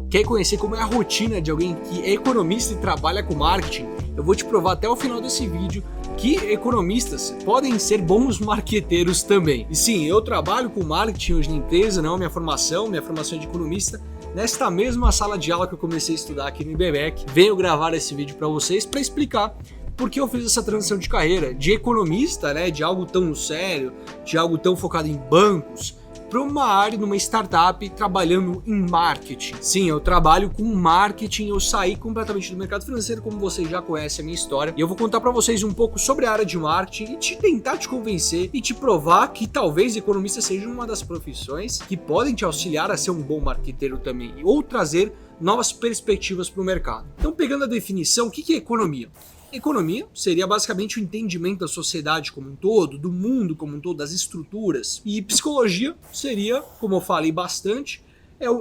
Quer conhecer como é a rotina de alguém que é economista e trabalha com marketing? Eu vou te provar até o final desse vídeo que economistas podem ser bons marqueteiros também. E sim, eu trabalho com marketing hoje na empresa, não minha formação é de economista. Nesta mesma sala de aula que eu comecei a estudar aqui no IBMEC, venho gravar esse vídeo para vocês para explicar por que eu fiz essa transição de carreira de economista, de algo tão sério, de algo tão focado em bancos, para uma área, numa startup, trabalhando em marketing. Sim, eu trabalho com marketing, eu saí completamente do mercado financeiro, como vocês já conhecem a minha história, e eu vou contar para vocês um pouco sobre a área de marketing e tentar te convencer e te provar que talvez economista seja uma das profissões que podem te auxiliar a ser um bom marqueteiro também, ou trazer novas perspectivas para o mercado. Então, pegando a definição, o que é economia? Economia seria basicamente o entendimento da sociedade como um todo, do mundo como um todo, das estruturas. E psicologia seria, como eu falei bastante,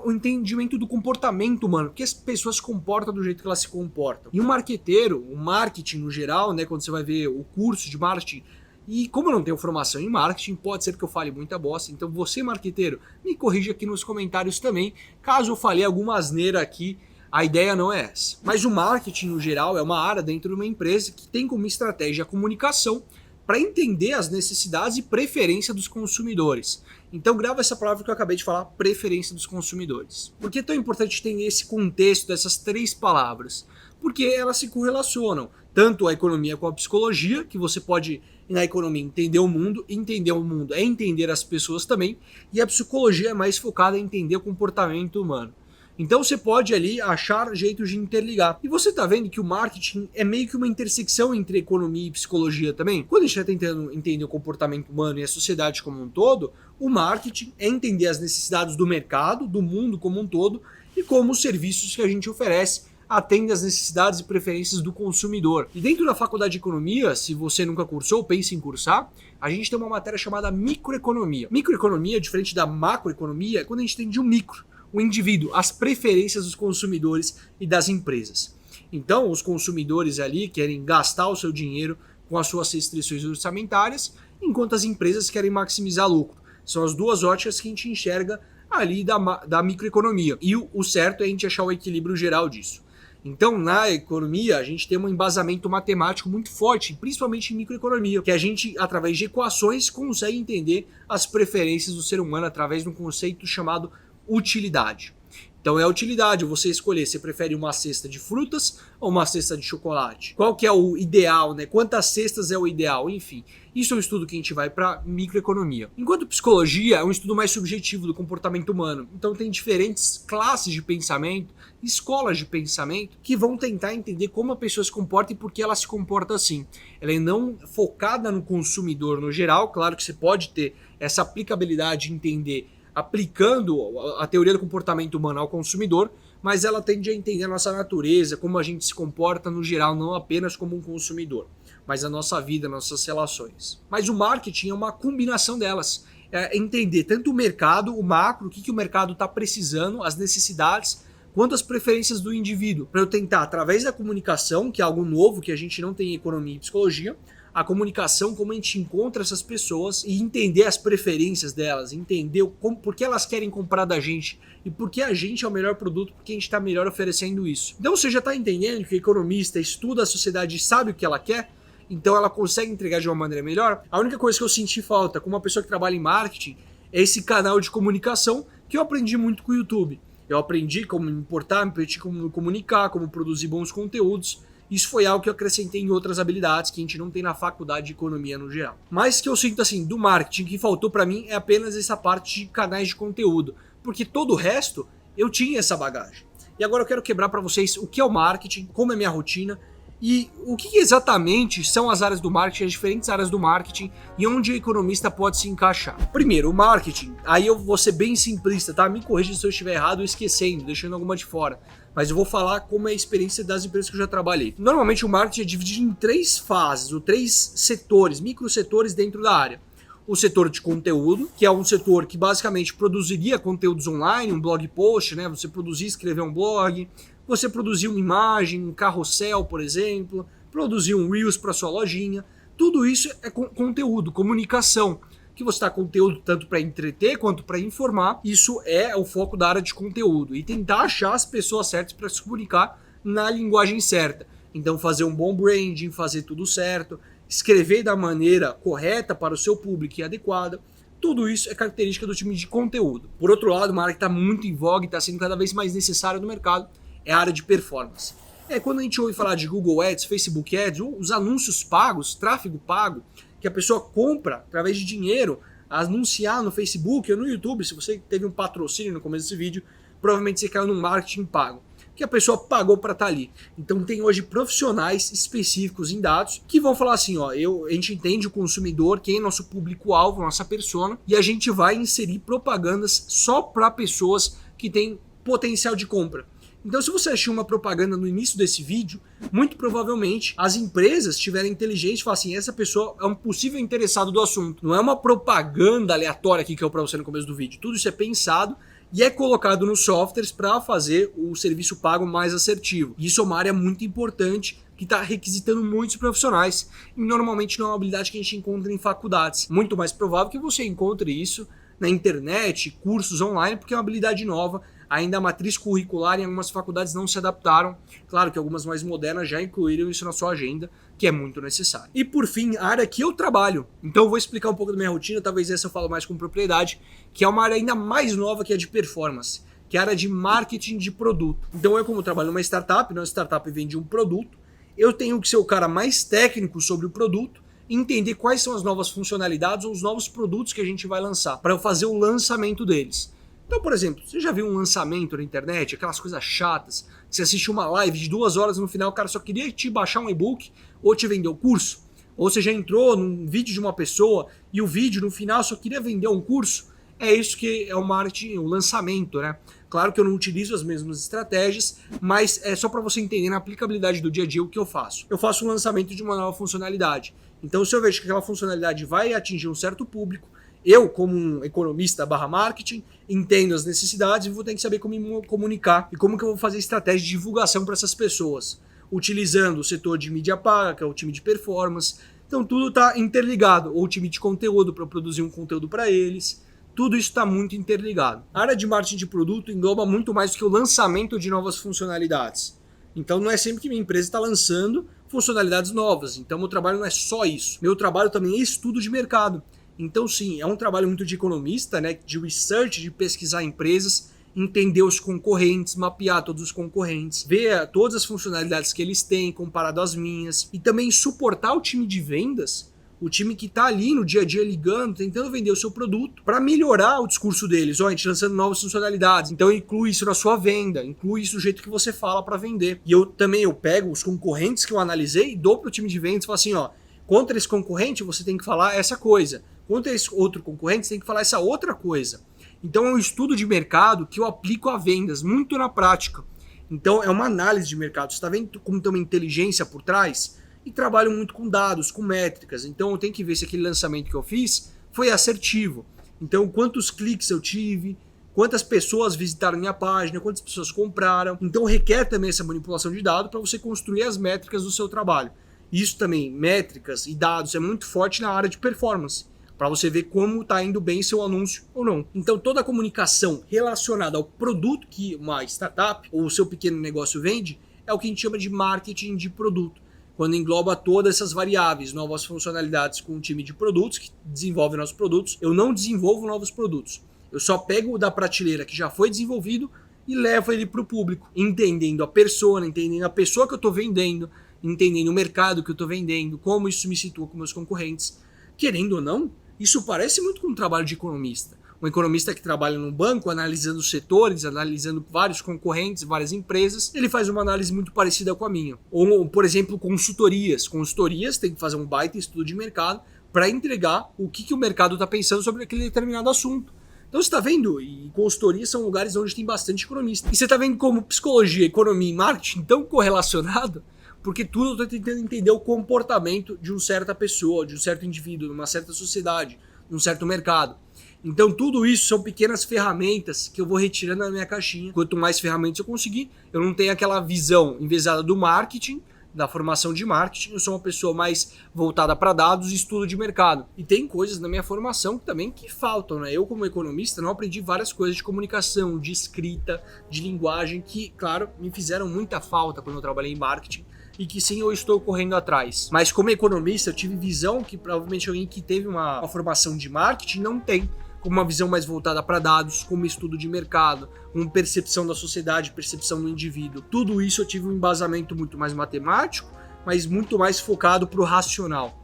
o entendimento do comportamento humano, porque as pessoas se comportam do jeito que elas se comportam. E um marqueteiro, o marketing no geral, quando você vai ver o curso de marketing, e como eu não tenho formação em marketing, pode ser que eu fale muita bosta, então você, marqueteiro, me corrija aqui nos comentários também, caso eu falei alguma asneira aqui. A ideia não é essa. Mas o marketing, no geral, é uma área dentro de uma empresa que tem como estratégia a comunicação para entender as necessidades e preferência dos consumidores. Então grava essa palavra que eu acabei de falar, preferência dos consumidores. Por que é tão importante ter esse contexto dessas três palavras? Porque elas se correlacionam, tanto a economia com a psicologia, que você pode, na economia, entender o mundo é entender as pessoas também, e a psicologia é mais focada em entender o comportamento humano. Então você pode ali achar jeitos de interligar. E você tá vendo que o marketing é meio que uma intersecção entre economia e psicologia também? Quando a gente está tentando entender o comportamento humano e a sociedade como um todo, o marketing é entender as necessidades do mercado, do mundo como um todo, e como os serviços que a gente oferece atendem às necessidades e preferências do consumidor. E dentro da faculdade de economia, se você nunca cursou, pense em cursar, a gente tem uma matéria chamada microeconomia. Microeconomia, diferente da macroeconomia, é quando a gente tem de um micro, o indivíduo, as preferências dos consumidores e das empresas. Então, os consumidores ali querem gastar o seu dinheiro com as suas restrições orçamentárias, enquanto as empresas querem maximizar lucro. São as duas óticas que a gente enxerga ali da microeconomia. E o certo é a gente achar o equilíbrio geral disso. Então, na economia, a gente tem um embasamento matemático muito forte, principalmente em microeconomia, que a gente, através de equações, consegue entender as preferências do ser humano através de um conceito chamado utilidade. Então é a utilidade, você escolher, você prefere uma cesta de frutas ou uma cesta de chocolate? Qual que é o ideal, Quantas cestas é o ideal? Enfim, isso é um estudo que a gente vai para microeconomia. Enquanto psicologia é um estudo mais subjetivo do comportamento humano. Então tem diferentes classes de pensamento, escolas de pensamento, que vão tentar entender como a pessoa se comporta e por que ela se comporta assim. Ela é não focada no consumidor no geral, claro que você pode ter essa aplicabilidade de entender aplicando a teoria do comportamento humano ao consumidor, mas ela tende a entender a nossa natureza, como a gente se comporta no geral, não apenas como um consumidor, mas a nossa vida, nossas relações. Mas o marketing é uma combinação delas, é entender tanto o mercado, o macro, o que o mercado está precisando, as necessidades, quanto as preferências do indivíduo, para eu tentar, através da comunicação, que é algo novo que a gente não tem em economia e psicologia, a comunicação, como a gente encontra essas pessoas e entender as preferências delas, entender por que elas querem comprar da gente e por que a gente é o melhor produto, porque a gente está melhor oferecendo isso. Então você já está entendendo que o economista estuda a sociedade e sabe o que ela quer, então ela consegue entregar de uma maneira melhor. A única coisa que eu senti falta como uma pessoa que trabalha em marketing é esse canal de comunicação que eu aprendi muito com o YouTube. Eu aprendi como me importar, aprendi como me comunicar, como produzir bons conteúdos. Isso foi algo que eu acrescentei em outras habilidades que a gente não tem na faculdade de economia no geral. Mas que eu sinto assim, do marketing, que faltou para mim é apenas essa parte de canais de conteúdo. Porque todo o resto, eu tinha essa bagagem. E agora eu quero quebrar para vocês o que é o marketing, como é minha rotina e o que exatamente são as áreas do marketing, as diferentes áreas do marketing e onde o economista pode se encaixar. Primeiro, o marketing. Aí eu vou ser bem simplista, tá? Me corrija se eu estiver errado ou esquecendo, deixando alguma de fora. Mas eu vou falar como é a experiência das empresas que eu já trabalhei. Normalmente o marketing é dividido em três fases, ou três setores, microsetores dentro da área. O setor de conteúdo, que é um setor que basicamente produziria conteúdos online, um blog post, Você produzir, escrever um blog, você produzir uma imagem, um carrossel, por exemplo, produzir um Reels para sua lojinha. Tudo isso é conteúdo, comunicação. que você está conteúdo tanto para entreter quanto para informar. Isso é o foco da área de conteúdo e tentar achar as pessoas certas para se comunicar na linguagem certa. Então fazer um bom branding, fazer tudo certo, escrever da maneira correta para o seu público e adequada. Tudo isso é característica do time de conteúdo. Por outro lado, uma área que está muito em voga e está sendo cada vez mais necessária no mercado é a área de performance. Quando a gente ouve falar de Google Ads, Facebook Ads, os anúncios pagos, tráfego pago, que a pessoa compra através de dinheiro, anunciar no Facebook ou no YouTube. Se você teve um patrocínio no começo desse vídeo, provavelmente você caiu num marketing pago, que a pessoa pagou para estar ali. Então tem hoje profissionais específicos em dados que vão falar assim, ó, a gente entende o consumidor, quem é nosso público-alvo, nossa persona, e a gente vai inserir propagandas só para pessoas que têm potencial de compra. Então, se você achou uma propaganda no início desse vídeo, muito provavelmente as empresas tiverem inteligência e falam assim, essa pessoa é um possível interessado do assunto. Não é uma propaganda aleatória aqui que eu para você no começo do vídeo. Tudo isso é pensado e é colocado nos softwares para fazer o serviço pago mais assertivo. Isso é uma área muito importante que está requisitando muitos profissionais e normalmente não é uma habilidade que a gente encontra em faculdades. Muito mais provável que você encontre isso na internet, cursos online, porque é uma habilidade nova. Ainda a matriz curricular em algumas faculdades não se adaptaram. Claro que algumas mais modernas já incluíram isso na sua agenda, que é muito necessário. E por fim, a área que eu trabalho. Então eu vou explicar um pouco da minha rotina, talvez essa eu falo mais com propriedade, que é uma área ainda mais nova que é de performance, que é a área de marketing de produto. Então eu, como trabalho numa startup, uma startup vende um produto, eu tenho que ser o cara mais técnico sobre o produto, entender quais são as novas funcionalidades ou os novos produtos que a gente vai lançar, para eu fazer o lançamento deles. Então, por exemplo, você já viu um lançamento na internet, aquelas coisas chatas, você assiste uma live de 2 horas, no final o cara só queria te baixar um e-book ou te vender o curso? Ou você já entrou num vídeo de uma pessoa e o vídeo no final só queria vender um curso? É isso que é o marketing, o lançamento, né? Claro que eu não utilizo as mesmas estratégias, mas é só para você entender na aplicabilidade do dia a dia o que eu faço. Eu faço o lançamento de uma nova funcionalidade. Então, se eu vejo que aquela funcionalidade vai atingir um certo público, eu, como um economista / marketing, entendo as necessidades e vou ter que saber como me comunicar e como que eu vou fazer estratégia de divulgação para essas pessoas, utilizando o setor de mídia paga, que é o time de performance. Então tudo está interligado, ou o time de conteúdo para produzir um conteúdo para eles. Tudo isso está muito interligado. A área de marketing de produto engloba muito mais do que o lançamento de novas funcionalidades. Então não é sempre que minha empresa está lançando funcionalidades novas. Então meu trabalho não é só isso. Meu trabalho também é estudo de mercado. Então sim, é um trabalho muito de economista, né, de research, de pesquisar empresas, entender os concorrentes, mapear todos os concorrentes, ver todas as funcionalidades que eles têm comparado às minhas e também suportar o time de vendas, o time que está ali no dia a dia ligando, tentando vender o seu produto para melhorar o discurso deles. Ó, a gente lançando novas funcionalidades, então inclui isso na sua venda, inclui isso no jeito que você fala para vender. E eu pego os concorrentes que eu analisei e dou para o time de vendas e falo assim, ó, contra esse concorrente você tem que falar essa coisa. Contra esse outro concorrente, você tem que falar essa outra coisa. Então é um estudo de mercado que eu aplico a vendas, muito na prática. Então é uma análise de mercado. Você está vendo como tem uma inteligência por trás? E trabalho muito com dados, com métricas. Então eu tenho que ver se aquele lançamento que eu fiz foi assertivo. Então quantos cliques eu tive, quantas pessoas visitaram minha página, quantas pessoas compraram. Então requer também essa manipulação de dados para você construir as métricas do seu trabalho. Isso também, métricas e dados, é muito forte na área de performance, para você ver como está indo bem seu anúncio ou não. Então toda a comunicação relacionada ao produto que uma startup ou o seu pequeno negócio vende é o que a gente chama de marketing de produto, quando engloba todas essas variáveis, novas funcionalidades com o time de produtos que desenvolve nossos produtos. Eu não desenvolvo novos produtos, eu só pego o da prateleira que já foi desenvolvido e levo ele para o público, entendendo a persona, entendendo a pessoa que eu estou vendendo, entendendo o mercado que eu estou vendendo, como isso me situa com meus concorrentes. Querendo ou não, isso parece muito com um trabalho de economista. Um economista que trabalha num banco, analisando setores, analisando vários concorrentes, várias empresas, ele faz uma análise muito parecida com a minha. Ou, por exemplo, consultorias. Consultorias têm que fazer um baita estudo de mercado para entregar o que o mercado está pensando sobre aquele determinado assunto. Então você está vendo, e consultorias são lugares onde tem bastante economista. E você está vendo como psicologia, economia e marketing estão correlacionados, porque tudo eu estou tentando entender o comportamento de uma certa pessoa, de um certo indivíduo, numa certa sociedade, num certo mercado. Então tudo isso são pequenas ferramentas que eu vou retirando da minha caixinha. Quanto mais ferramentas eu conseguir, eu não tenho aquela visão enviesada do marketing, da formação de marketing, eu sou uma pessoa mais voltada para dados e estudo de mercado. E tem coisas na minha formação também que faltam, né? Eu, como economista, não aprendi várias coisas de comunicação, de escrita, de linguagem, que, claro, me fizeram muita falta quando eu trabalhei em marketing e que sim, eu estou correndo atrás. Mas como economista, eu tive visão que provavelmente alguém que teve uma formação de marketing não tem, como uma visão mais voltada para dados, como estudo de mercado, uma percepção da sociedade, percepção do indivíduo. Tudo isso eu tive um embasamento muito mais matemático, mas muito mais focado para o racional.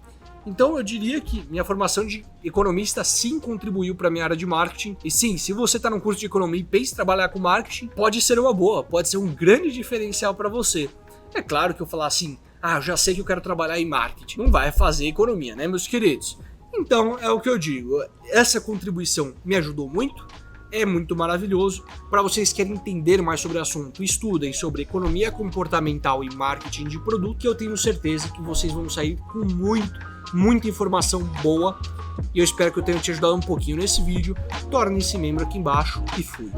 Então eu diria que minha formação de economista sim contribuiu para a minha área de marketing. E sim, se você está num curso de economia e pensa em trabalhar com marketing, pode ser uma boa, pode ser um grande diferencial para você. É claro que eu falar assim, eu já sei que eu quero trabalhar em marketing. Não vai fazer economia, né, meus queridos? Então, é o que eu digo, essa contribuição me ajudou muito, é muito maravilhoso. Para vocês que querem entender mais sobre o assunto, estudem sobre economia comportamental e marketing de produto, que eu tenho certeza que vocês vão sair com muita informação boa. E eu espero que eu tenha te ajudado um pouquinho nesse vídeo. Torne-se membro aqui embaixo e fui!